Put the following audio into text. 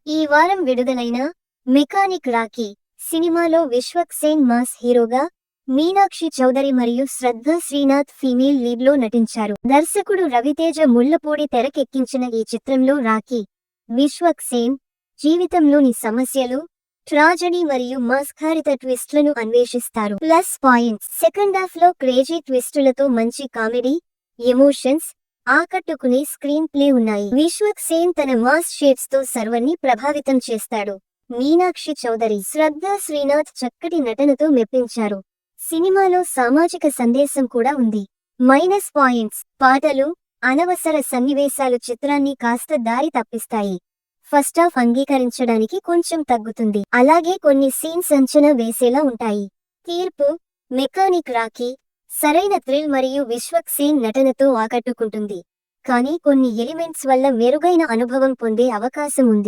ఈ వారం విడుదలైన మెకానిక్ రాకీ సినిమాలో విశ్వక్ సేన్ మాస్ హీరోగా, మీనాక్షి చౌదరి మరియు శ్రద్ధ శ్రీనాథ్ ఫీమేల్ లీడ్లో నటించారు. దర్శకుడు రవితేజ ముళ్లపూడి తెరకెక్కించిన ఈ చిత్రంలో రాకీ, విశ్వక్ సేన్ జీవితంలోని సమస్యలు, ట్రాజడీ మరియు మస్ఖారిత ట్విస్ట్లను అన్వేషిస్తారు. ప్లస్ పాయింట్స్: సెకండ్ హాఫ్ లో క్రేజీ ట్విస్టులతో మంచి కామెడీ, ఎమోషన్స్, ఆకట్టుకునే స్క్రీన్ ప్లే ఉన్నాయి. విశ్వక్ సేన్ తన మాస్ షేడ్స్ తో సర్వర్ని ప్రభావితం చేస్తాడు. మీనాక్షి చౌదరి, శ్రద్ధ శ్రీనాథ్ చక్కటి నటనతో మెప్పించారు. సినిమాలో సామాజిక సందేశం కూడా ఉంది. మైనస్ పాయింట్స్: పాటలు, అనవసర సన్నివేశాలు చిత్రాన్ని కాస్త దారి తప్పిస్తాయి. ఫస్ట్ హాఫ్ అంగీకరించడానికి కొంచెం తగ్గుతుంది. అలాగే కొన్ని సీన్స్ అంచనా వేసేలా ఉంటాయి. తీర్పు: మెకానిక్ రాకీ సరైన థ్రిల్ మరియు విశ్వక్ సేన్ నటనతో ఆకట్టుకుంటుంది. కానీ కొన్ని ఎలిమెంట్స్ వల్ల మెరుగైన అనుభవం పొందే అవకాశం ఉంది.